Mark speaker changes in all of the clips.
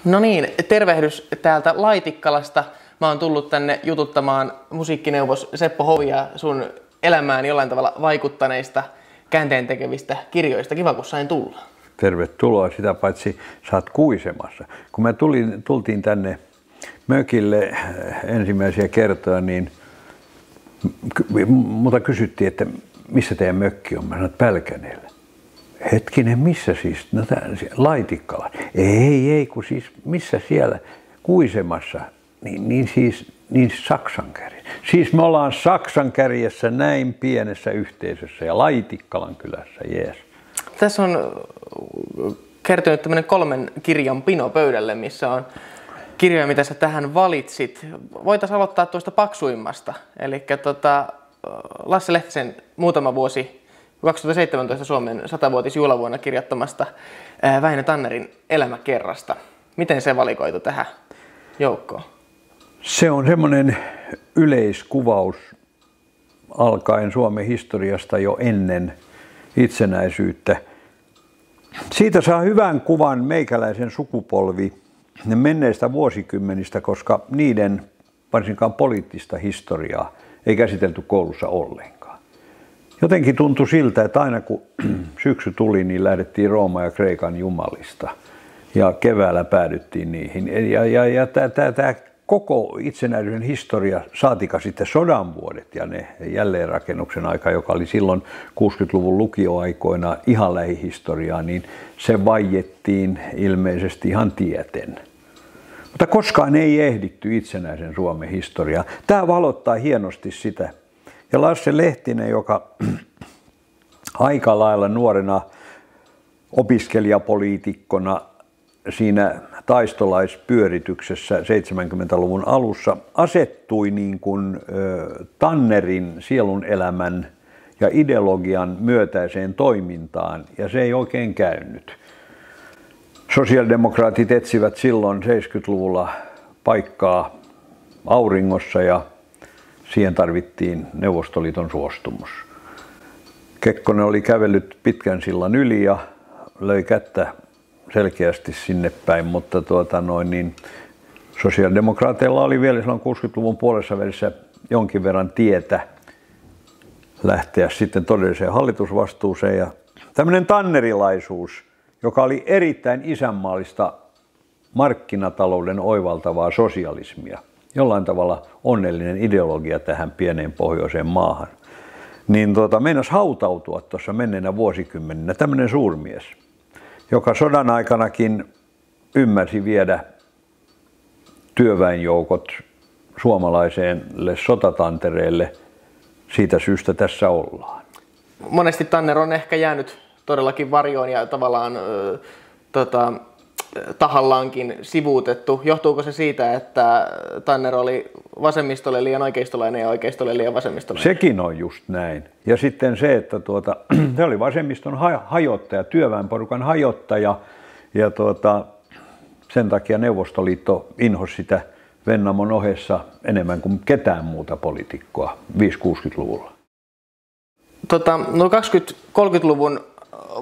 Speaker 1: No niin, tervehdys täältä Laitikkalasta. Mä oon tullut tänne jututtamaan musiikkineuvos Seppo Hovia sun elämään jollain tavalla vaikuttaneista käänteentekevistä kirjoista. Kiva, kun sain tulla.
Speaker 2: Tervetuloa, sitä paitsi sä oot kuisemassa. Kun me tultiin tänne mökille ensimmäisiä kertoja, niin multa kysyttiin, että missä teidän mökki on. Mä sanoin, että Pälkäneellä. Hetkinen, missä siis? No Laitikkala. Ei, kun siis missä siellä kuisemassa? Niin Saksankärjessä. Siis me ollaan Saksankärjessä näin pienessä yhteisössä ja Laitikkalan kylässä, jees.
Speaker 1: Tässä on kertynyt tämmöinen 3 kirjan pino pöydälle, missä on kirjoja, mitä sä tähän valitsit. Voitaisiin aloittaa tuosta paksuimmasta. Eli Lasse Lehtisen muutama vuosi 2017 Suomen 100-vuotisjuhlavuonna kirjoittamasta Väinö Tannerin elämäkerrasta. Miten se valikoitu tähän joukkoon?
Speaker 2: Se on semmoinen yleiskuvaus alkaen Suomen historiasta jo ennen itsenäisyyttä. Siitä saa hyvän kuvan meikäläisen sukupolvi menneistä vuosikymmenistä, koska niiden varsinkaan poliittista historiaa ei käsitelty koulussa ollenkaan. Jotenkin tuntui siltä, että aina kun syksy tuli, niin lähdettiin Rooman ja Kreikan jumalista ja keväällä päädyttiin niihin. Tämä koko itsenäisyyden historia, saatika sitten sodan vuodet ja ne jälleenrakennuksen aika, joka oli silloin 60-luvun lukioaikoina ihan lähihistoriaa, niin se vaiettiin ilmeisesti ihan tieten. Mutta koskaan ei ehditty itsenäisen Suomen historiaa. Tämä valottaa hienosti sitä. Ja Lasse Lehtinen, joka aika lailla nuorena opiskelijapoliitikkona siinä taistolaispyörityksessä 70-luvun alussa asettui niin kuin Tannerin sielun elämän ja ideologian myötäiseen toimintaan, ja se ei oikein käynyt. Sosiaalidemokraatit etsivät silloin 70-luvulla paikkaa auringossa, ja siihen tarvittiin Neuvostoliiton suostumus. Kekkonen oli kävellyt pitkän sillan yli ja löi kättä selkeästi sinne päin, mutta sosiaalidemokraateilla oli vielä silloin 60-luvun puolessa välissä jonkin verran tietä lähteä sitten todelliseen hallitusvastuuseen. Ja tämmöinen tannerilaisuus, joka oli erittäin isänmaallista markkinatalouden oivaltavaa sosialismia, jollain tavalla onnellinen ideologia tähän pieneen pohjoiseen maahan, niin meinasi hautautua tuossa menneenä vuosikymmeninä tämmöinen suurmies, joka sodan aikanakin ymmärsi viedä työväenjoukot suomalaiselle sotatantereelle. Siitä syystä tässä ollaan.
Speaker 1: Monesti Tanner on ehkä jäänyt todellakin varjoon ja tavallaan tahallaankin sivuutettu. Johtuuko se siitä, että Tanner oli vasemmistolle liian oikeistolainen ja oikeistolle liian vasemmistolainen?
Speaker 2: Sekin on just näin. Ja sitten se, että se oli vasemmiston hajottaja, työväenporukan hajottaja, ja sen takia Neuvostoliitto inhosi sitä Vennamon ohessa enemmän kuin ketään muuta poliitikkoa 50-60-luvulla.
Speaker 1: No 20-30-luvun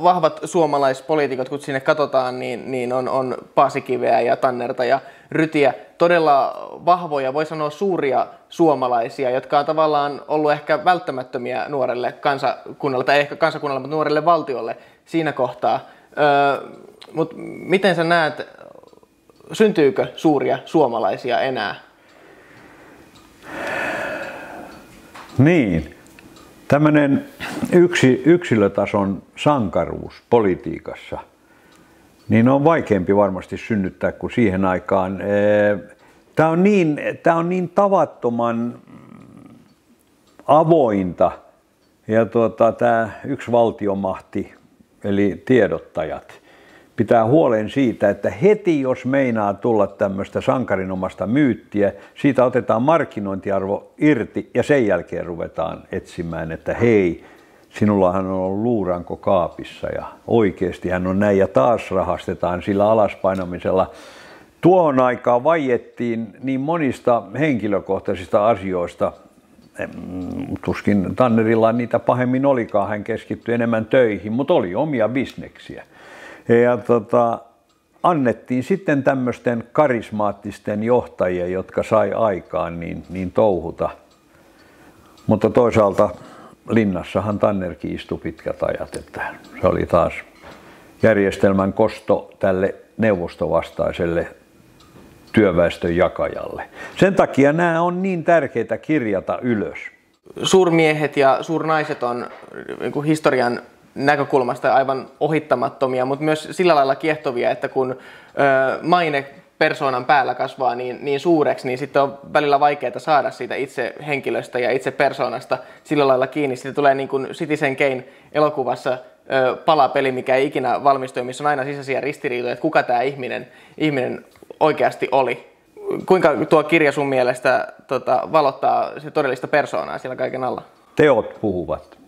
Speaker 1: vahvat suomalaispoliitikot, kun sinne katsotaan, niin on Paasikiveä ja Tannerta ja Rytiä. Todella vahvoja, voi sanoa suuria suomalaisia, jotka on tavallaan ollut ehkä välttämättömiä nuorelle kansakunnalle, tai ehkä kansakunnalle, mutta nuorelle valtiolle siinä kohtaa. Mutta miten sä näet, syntyykö suuria suomalaisia enää?
Speaker 2: Niin. Tämmöinen yksilötason sankaruus politiikassa, niin on vaikeampi varmasti synnyttää kuin siihen aikaan. Tämä on niin tavattoman avointa, ja tämä yksi valtiomahti, eli tiedottajat, pitää huolen siitä, että heti jos meinaa tulla tämmöistä sankarinomaista myyttiä, siitä otetaan markkinointiarvo irti ja sen jälkeen ruvetaan etsimään, että hei, sinullahan on ollut luuranko kaapissa ja oikeasti hän on näin, ja taas rahastetaan sillä alaspainamisella. Tuohon aikaan vaiettiin niin monista henkilökohtaisista asioista, tuskin Tannerilla niitä pahemmin olikaan, hän keskittyi enemmän töihin, mutta oli omia bisneksiä. Ja annettiin sitten tämmöisten karismaattisten johtajien, jotka sai aikaan niin touhuta. Mutta toisaalta linnassahan Tannerkin istui pitkät ajat, että se oli taas järjestelmän kosto tälle neuvostovastaiselle työväestön jakajalle. Sen takia nämä on niin tärkeitä kirjata ylös.
Speaker 1: Suurmiehet ja suurnaiset on niin historian näkökulmasta aivan ohittamattomia, mutta myös sillä lailla kiehtovia, että kun maine persoonan päällä kasvaa niin suureksi, niin sitten on välillä vaikeaa saada siitä itse henkilöstä ja itse persoonasta sillä lailla kiinni. Sitten tulee niin kuin Citizen Kane elokuvassa palapeli, mikä ei ikinä valmistu, missä on aina sisäisiä ristiriitoja, että kuka tämä ihminen oikeasti oli. Kuinka tuo kirja sun mielestä valottaa se todellista persoonaa siellä kaiken alla?
Speaker 2: Teot puhuvat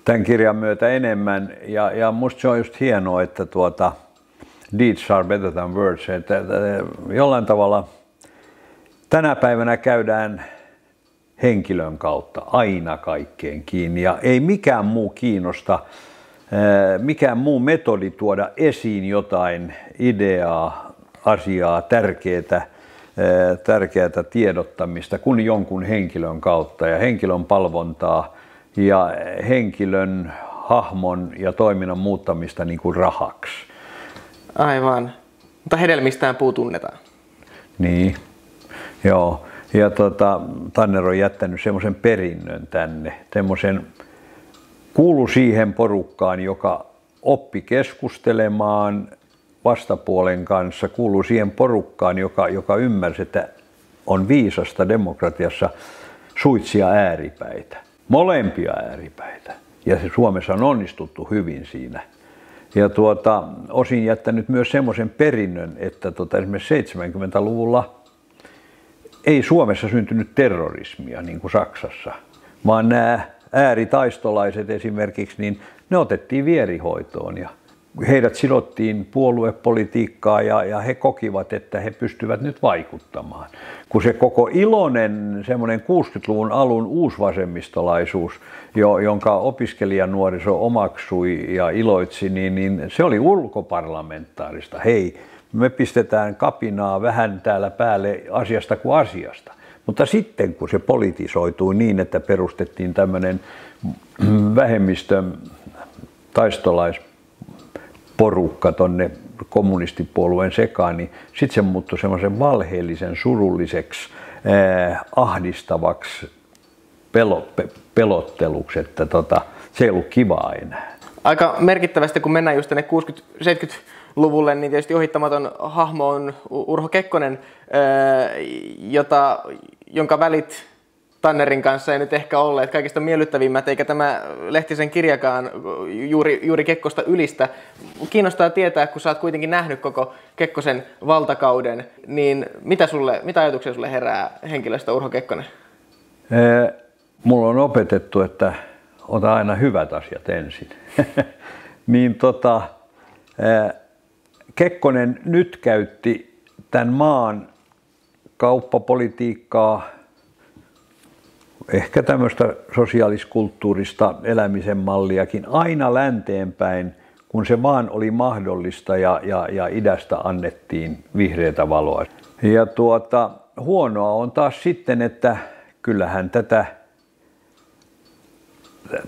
Speaker 2: tämän kirjan myötä enemmän, ja musta se on just hienoa, että deeds are better than words, että jollain tavalla tänä päivänä käydään henkilön kautta aina kaikkeen kiinni, ja ei mikään muu kiinnosta, mikään muu metodi tuoda esiin jotain ideaa, asiaa, tärkeää tiedottamista kuin jonkun henkilön kautta ja henkilön palvontaa ja henkilön hahmon ja toiminnan muuttamista niin kuin rahaksi.
Speaker 1: Aivan. Mutta hedelmistään puu tunnetaan.
Speaker 2: Niin, joo. Ja Tanner on jättänyt semmoisen perinnön tänne, kuulu siihen porukkaan, joka oppi keskustelemaan vastapuolen kanssa, kuuluu siihen porukkaan, joka ymmärsi, että on viisasta demokratiassa suitsia ääripäitä, molempia ääripäitä. Ja se Suomessa on onnistuttu hyvin siinä. Ja osin jättänyt myös semmoisen perinnön, että esimerkiksi 70-luvulla ei Suomessa syntynyt terrorismia niin kuin Saksassa, vaan nämä ääritaistolaiset esimerkiksi, niin ne otettiin vierihoitoon ja heidät sidottiin puoluepolitiikkaan ja he kokivat, että he pystyvät nyt vaikuttamaan. Kun se koko iloinen semmoinen 60-luvun alun uusvasemmistolaisuus, jonka opiskelijanuoriso omaksui ja iloitsi, niin se oli ulkoparlamentaarista. Hei, me pistetään kapinaa vähän täällä päälle asiasta kuin asiasta. Mutta sitten kun se politisoitui niin, että perustettiin tämmöinen vähemmistön taistolaisporukka tonne kommunistipuolueen sekaan, niin sitten se muuttui semmoisen valheellisen, surulliseksi, ahdistavaksi pelotteluksi, että se ei ollut kivaa enää.
Speaker 1: Aika merkittävästi, kun mennään just tänne 60-70-luvulle, niin tietysti ohittamaton hahmo on Urho Kekkonen, jonka välit Tannerin kanssa ei nyt ehkä olleet kaikista miellyttävimmät, eikä tämä Lehtisen kirjakaan juuri Kekkosta ylistä. Kiinnostaa tietää, kun sä oot kuitenkin nähnyt koko Kekkosen valtakauden, niin mitä ajatuksia sulle herää henkilöstä Urho Kekkonen?
Speaker 2: Mulla on opetettu, että ota aina hyvät asiat ensin. Niin Kekkonen nyt käytti tämän maan kauppapolitiikkaa, ehkä tämmöistä sosiaaliskulttuurista elämisen malliakin aina länteenpäin, kun se vaan oli mahdollista ja idästä annettiin vihreätä valoa. Ja huonoa on taas sitten, että kyllähän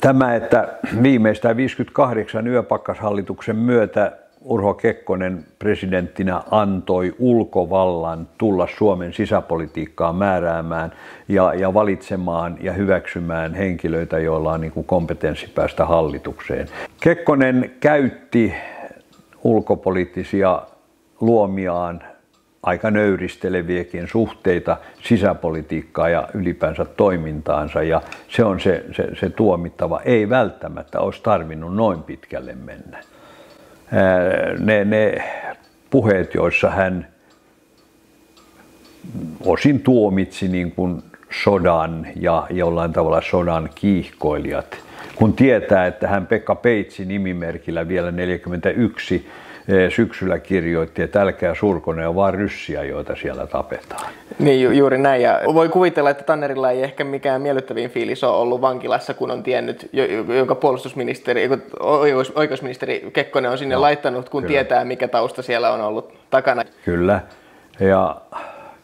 Speaker 2: tämä, että viimeistään 58 yöpakkashallituksen myötä Urho Kekkonen presidenttinä antoi ulkovallan tulla Suomen sisäpolitiikkaa määräämään ja valitsemaan ja hyväksymään henkilöitä, joilla on niin kuin kompetenssi päästä hallitukseen. Kekkonen käytti ulkopoliittisia luomiaan, aika nöyristeleviäkin suhteita sisäpolitiikkaa ja ylipäänsä toimintaansa, ja se on se tuomittava. Ei välttämättä olisi tarvinnut noin pitkälle mennä. Ne puheet, joissa hän osin tuomitsi niin kuin sodan ja jollain tavalla sodan kiihkoilijat, kun tietää, että hän Pekka Peitsi nimimerkillä vielä 1941 syksyllä kirjoitti, että älkää surko, ne on vaan ryssiä, joita siellä tapetaan.
Speaker 1: Niin, juuri näin. Ja voi kuvitella, että Tannerilla ei ehkä mikään miellyttävin fiilis ole ollut vankilassa, kun on tiennyt, jonka puolustusministeri, oikeusministeri Kekkonen on sinne laittanut, kun tietää, mikä tausta siellä on ollut takana.
Speaker 2: Kyllä. Ja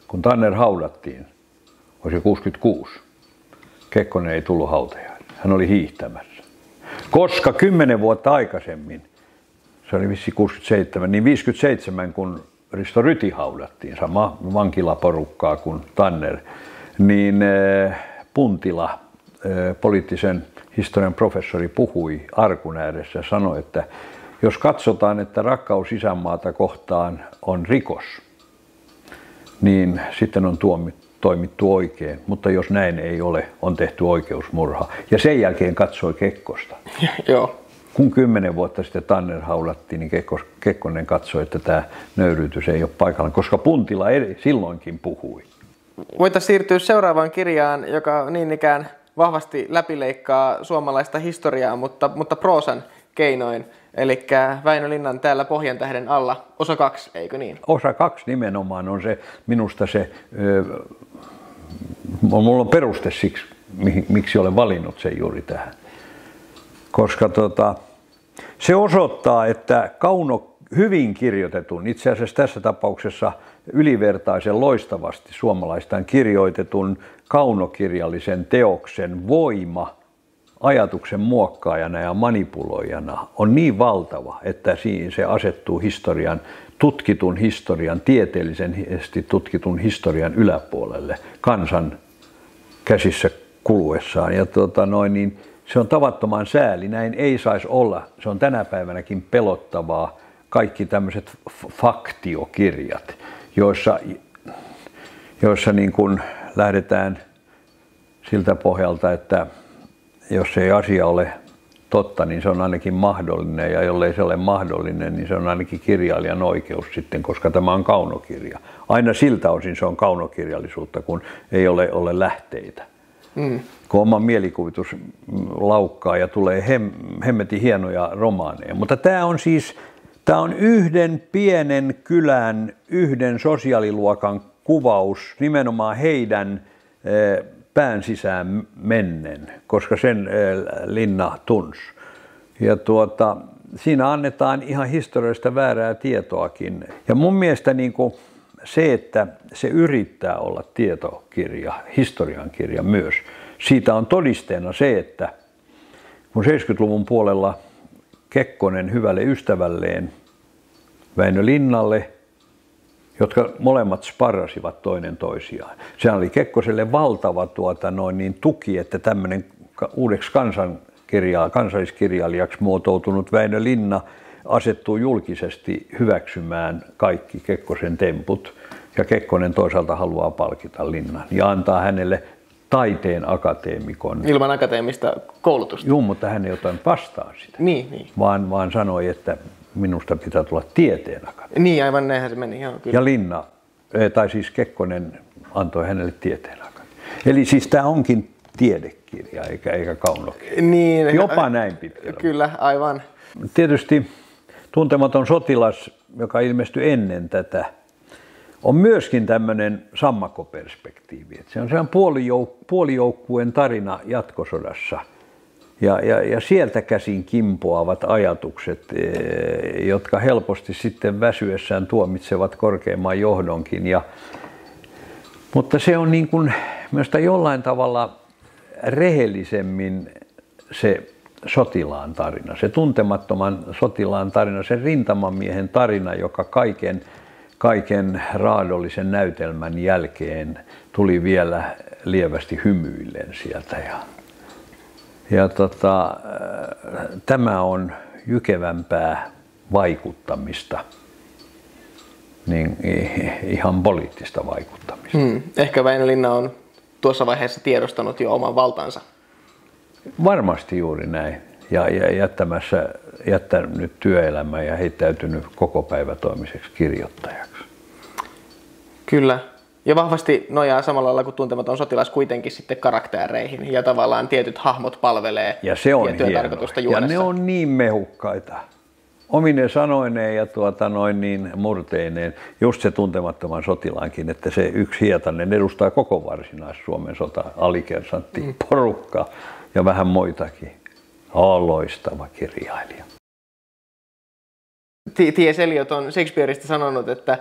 Speaker 2: kun Tanner haudattiin, oli se 66, Kekkonen ei tullut hautajaan. Hän oli hiihtämässä. Koska 10 vuotta aikaisemmin, se oli vissi 67, niin 57, kun Risto Ryti haudattiin, sama vankilaporukkaa kuin Tanner, niin Puntila, poliittisen historian professori, puhui arkun ääressä ja sanoi, että jos katsotaan, että rakkaus isänmaata kohtaan on rikos, niin sitten on toimittu oikein, mutta jos näin ei ole, on tehty oikeusmurha. Ja sen jälkeen katsoi Kekkosta.
Speaker 1: Joo.
Speaker 2: Kun 10 vuotta sitten Tanner haudattiin, niin Kekkonen katsoi, että tämä nöyryytys ei ole paikallaan, koska Puntila silloinkin puhui.
Speaker 1: Voitaisiin siirtyä seuraavaan kirjaan, joka niin ikään vahvasti läpileikkaa suomalaista historiaa, mutta proosan keinoin. Eli Väinö Linnan Täällä Pohjantähden alla, osa 2, eikö niin?
Speaker 2: Osa 2 nimenomaan on se, minusta se, mulla on peruste siksi, miksi olen valinnut sen juuri tähän. Koska se osoittaa, että hyvin kirjoitetun, itse asiassa tässä tapauksessa ylivertaisen loistavasti suomalaistaan kirjoitetun kaunokirjallisen teoksen voima ajatuksen muokkaajana ja manipuloijana on niin valtava, että siinä se asettuu tutkitun historian, tieteellisesti tutkitun historian yläpuolelle kansan käsissä kuluessaan. Ja niin se on tavattoman sääli, näin ei saisi olla. Se on tänä päivänäkin pelottavaa, kaikki tämmöiset faktiokirjat, joissa niin kuin lähdetään siltä pohjalta, että jos ei asia ole totta, niin se on ainakin mahdollinen, ja jollei se ole mahdollinen, niin se on ainakin kirjailijan oikeus sitten, koska tämä on kaunokirja. Aina siltä osin se on kaunokirjallisuutta, kun ei ole lähteitä. Kun oma mielikuvitus laukkaa ja tulee hemmetin hienoja romaaneja. Mutta tämä on yhden pienen kylän, yhden sosiaaliluokan kuvaus nimenomaan heidän pään sisään mennen, koska sen Linna tunsi. Ja siinä annetaan ihan historiallista väärää tietoakin. Ja mun mielestä niin kuin se, että se yrittää olla tietokirja, historiankirja myös, siitä on todisteena se, että kun 70-luvun puolella Kekkonen hyvälle ystävälleen Väinö Linnalle, jotka molemmat sparrasivat toinen toisiaan. Se oli Kekkoselle valtava tuki, että tämmöinen uudeksi kansalliskirjailijaksi muotoutunut Väinö Linna asettuu julkisesti hyväksymään kaikki Kekkosen temput. Ja Kekkonen toisaalta haluaa palkita Linnan ja antaa hänelle taiteen akateemikon.
Speaker 1: Ilman akateemista koulutusta.
Speaker 2: Joo, mutta hän ei ottanut vastaan sitä.
Speaker 1: Niin.
Speaker 2: Vaan sanoi, että minusta pitää tulla tieteen akatemia.
Speaker 1: Niin, aivan näinhän se meni. Joo, kyllä.
Speaker 2: Ja Linna, tai siis Kekkonen antoi hänelle tieteen akatemia. Eli siis tämä onkin tiedekirja eikä kaunokirja.
Speaker 1: Niin,
Speaker 2: jopa näin pitkällä.
Speaker 1: Kyllä, aivan.
Speaker 2: Tietysti Tuntematon sotilas, joka ilmestyi ennen tätä, on myöskin tämmöinen sammakkoperspektiivi. Se on sellainen puolijoukkueen tarina jatkosodassa. Ja sieltä käsin kimpoavat ajatukset, jotka helposti sitten väsyessään tuomitsevat korkeimman johdonkin. Mutta se on niin kuin myös jollain tavalla rehellisemmin se sotilaan tarina, se tuntemattoman sotilaan tarina, se rintamamiehen tarina, joka kaiken raadollisen näytelmän jälkeen tuli vielä lievästi hymyillen sieltä. Tämä on jykevämpää vaikuttamista, niin ihan poliittista vaikuttamista.
Speaker 1: Ehkä Väinö Linna on tuossa vaiheessa tiedostanut jo oman valtansa.
Speaker 2: Varmasti juuri näin. Ja jättänyt työelämän ja heittäytynyt kokopäivätoimiseksi kirjoittajaksi.
Speaker 1: Kyllä. Ja vahvasti nojaa samalla lailla kuin Tuntematon sotilas kuitenkin sitten karaktereihin ja tavallaan tietyt hahmot palvelee
Speaker 2: ja se on
Speaker 1: tiettyä
Speaker 2: hienoa.
Speaker 1: Tarkoitusta juonessa.
Speaker 2: Ja ne on niin mehukkaita. omine sanoineen ja murteineen, just se tuntemattoman sotilaankin, että se yksi Hietanen edustaa koko Varsinais-Suomen alikersantti-porukkaa ja vähän muitakin. Loistava kirjailija.
Speaker 1: T.S. Eliot on Shakespeareista sanonut, että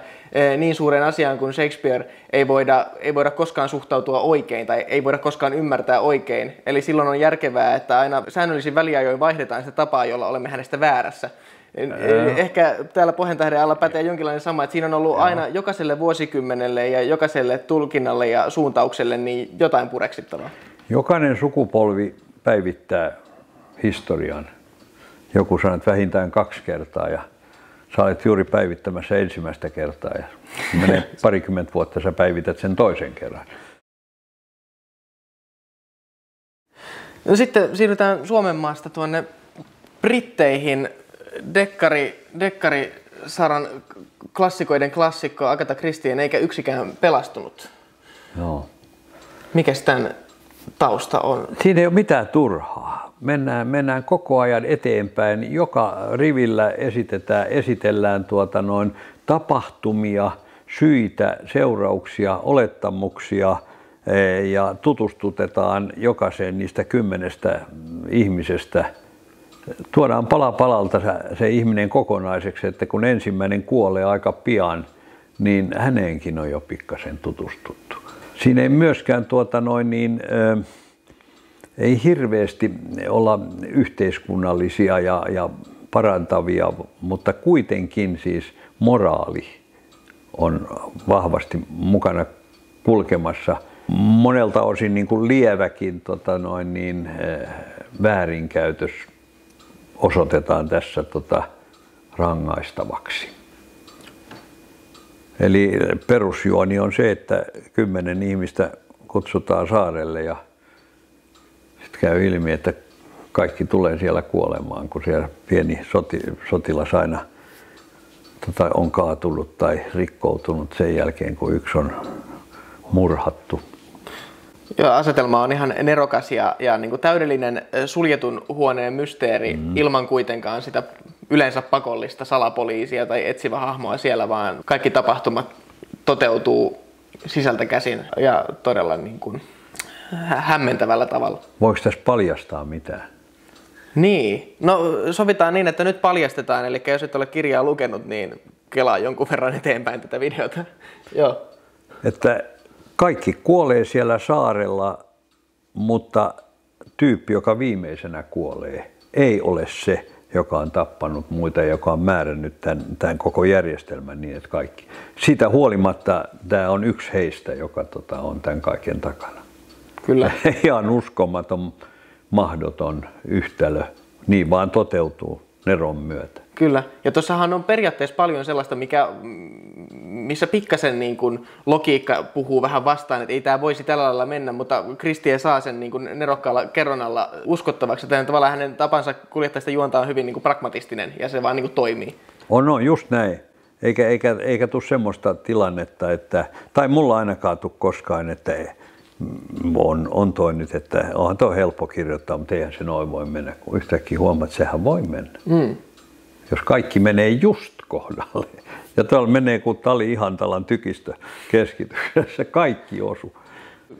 Speaker 1: niin suuren asiaan kuin Shakespeare ei voida koskaan suhtautua oikein tai ei voida koskaan ymmärtää oikein. Eli silloin on järkevää, että aina säännöllisin väliajoin vaihdetaan sitä tapaa, jolla olemme hänestä väärässä. Ehkä täällä Pohjantähden alla pätee jonkinlainen sama, että siinä on ollut aina jokaiselle vuosikymmenelle ja jokaiselle tulkinnalle ja suuntaukselle niin jotain pureksittavaa.
Speaker 2: Jokainen sukupolvi päivittää historian. Joku sanoo, että vähintään 2 kertaa ja sä olet juuri päivittämässä ensimmäistä kertaa ja menee parikymmentä vuotta, sä päivität sen toisen kerran.
Speaker 1: No sitten siirrytään Suomen maasta tuonne Britteihin. Dekkarisaran klassikoiden klassikko Agatha Christien eikä yksikään pelastunut.
Speaker 2: Joo.
Speaker 1: Mikäs tämän tausta on?
Speaker 2: Siinä ei ole mitään turhaa. Mennään koko ajan eteenpäin. Joka rivillä esitellään tapahtumia, syitä, seurauksia, olettamuksia ja tutustutetaan jokaiseen niistä 10 ihmisestä. Tuodaan pala palalta se ihminen kokonaiseksi, että kun ensimmäinen kuolee aika pian, niin häneenkin on jo pikkasen tutustuttu. Siinä ei myöskään ei hirveästi olla yhteiskunnallisia ja parantavia, mutta kuitenkin siis moraali on vahvasti mukana kulkemassa. Monelta osin niin kuin lieväkin väärinkäytös osoitetaan tässä rangaistavaksi. Eli perusjuoni on se, että 10 ihmistä kutsutaan saarelle ja sitten käy ilmi, että kaikki tulee siellä kuolemaan, kun siellä pieni sotilas aina on kaatunut tai rikkoutunut sen jälkeen, kun yksi on murhattu.
Speaker 1: Joo, asetelma on ihan nerokas ja niin kuin täydellinen suljetun huoneen mysteeri ilman kuitenkaan sitä yleensä pakollista salapoliisia tai etsivä hahmoa siellä, vaan kaikki tapahtumat toteutuu sisältä käsin ja todella niin kuin hämmentävällä tavalla.
Speaker 2: Voiko tässä paljastaa mitään?
Speaker 1: Niin, no sovitaan niin, että nyt paljastetaan, eli jos et ole kirjaa lukenut, niin kelaa jonkun verran eteenpäin tätä videota. Joo.
Speaker 2: Että kaikki kuolee siellä saarella, mutta tyyppi, joka viimeisenä kuolee, ei ole se, joka on tappanut muita ja joka on määrännyt tämän koko järjestelmän niin, että kaikki. Siitä huolimatta tämä on yksi heistä, joka on tämän kaiken takana.
Speaker 1: Kyllä.
Speaker 2: Ihan uskomaton, mahdoton yhtälö. Niin vaan toteutuu Neron myötä.
Speaker 1: Kyllä. Ja tuossahan on periaatteessa paljon sellaista, missä pikkasen niin kuin logiikka puhuu vähän vastaan, että ei tämä voisi tällä lailla mennä, mutta Christie saa sen niin kuin nerokkaalla kerronnalla uskottavaksi. Tämän tavallaan hänen tapansa kuljettaa sitä juontaa on hyvin niin kuin pragmatistinen ja se vaan niin kuin toimii.
Speaker 2: On just näin. Eikä tule semmoista tilannetta, tai mulla ainakaan tule koskaan, että on toi nyt, että onhan toi helppo kirjoittaa, mutta eihän se noin voi mennä, kun yhtäkkiä huomaat, että sehän voi mennä. Jos kaikki menee just kohdalle. Ja tuolla menee kuin Tali Ihantalan tykistö keskityksessä, kaikki osuu.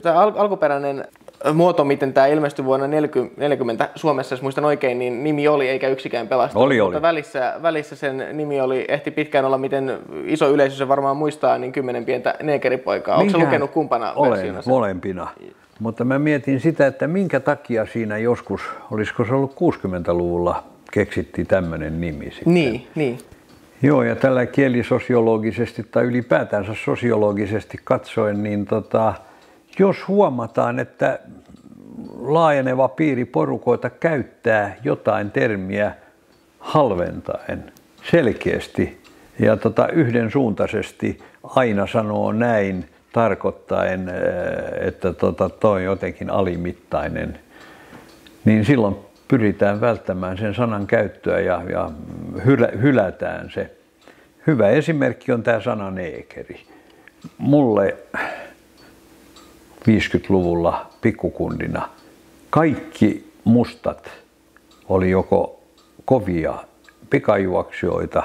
Speaker 1: Tämä alkuperäinen muoto, miten tämä ilmestyi vuonna 1940 Suomessa, jos muistan oikein, niin nimi oli eikä yksikään pelastunut.
Speaker 2: Oli.
Speaker 1: Mutta välissä sen nimi ehti pitkään olla, miten iso yleisö se varmaan muistaa, niin 10 pientä neekeripoikaa. Onko lukenut kumpana versiona?
Speaker 2: Molempina. Mutta mä mietin sitä, että minkä takia siinä joskus, olisiko se ollut 60-luvulla, keksittiin tämmöinen nimi sitten.
Speaker 1: Niin.
Speaker 2: Joo, ja tällä kielisosiologisesti tai ylipäätänsä sosiologisesti katsoen, niin jos huomataan, että laajeneva piiri porukoita käyttää jotain termiä halventaen, selkeästi ja yhdensuuntaisesti aina sanoo näin, tarkoittaen, että toi on jotenkin alimittainen, niin silloin pyritään välttämään sen sanan käyttöä ja hylätään se. Hyvä esimerkki on tämä sana neekeri. Mulle 50-luvulla pikkukundina kaikki mustat oli joko kovia pikajuoksijoita,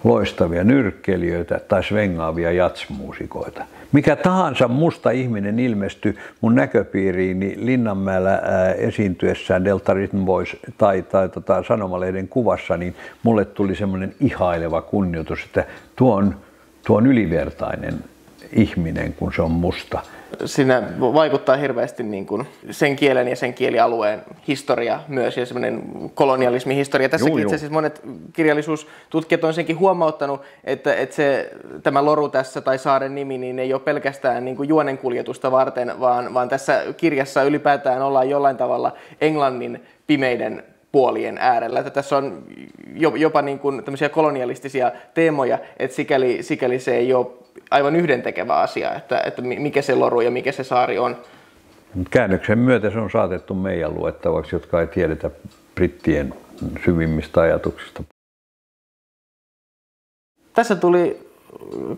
Speaker 2: loistavia nyrkkeilijöitä tai svengaavia jatsmuusikoita. Mikä tahansa musta ihminen ilmestyi mun näköpiiriini Linnanmäellä esiintyessään Delta Rhythm Boys tai Sanomalehden kuvassa, niin mulle tuli semmoinen ihaileva kunnioitus, että tuo on ylivertainen ihminen, kun se on musta.
Speaker 1: Siinä vaikuttaa hirveästi niin kuin sen kielen ja sen kielialueen historia myös ja semmoinen kolonialismin historia. Tässäkin itse asiassa monet kirjallisuustutkijat on senkin huomauttanut, että tämä loru tässä tai saaren nimi niin ei ole pelkästään niin kuin juonenkuljetusta varten, vaan tässä kirjassa ylipäätään ollaan jollain tavalla Englannin pimeiden puolien äärellä. Että tässä on jopa niin kuin tämmöisiä kolonialistisia teemoja, että sikäli se ei ole aivan yhdentekevä asia, että mikä se loru ja mikä se saari on.
Speaker 2: Käännöksen myötä se on saatettu meidän luettavaksi, jotka ei tiedetä brittien syvimmistä ajatuksista.
Speaker 1: Tässä tuli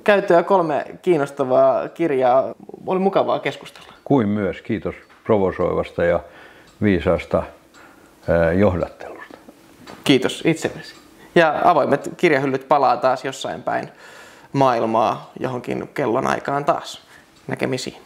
Speaker 1: käytyä 3 kiinnostavaa kirjaa. Oli mukavaa keskustella.
Speaker 2: Kuin myös. Kiitos provosoivasta ja viisaasta johdattelusta.
Speaker 1: Kiitos itsellesi. Ja avoimet kirjahyllyt palaa taas jossain päin maailmaa johonkin kellonaikaan taas. Näkemisiin.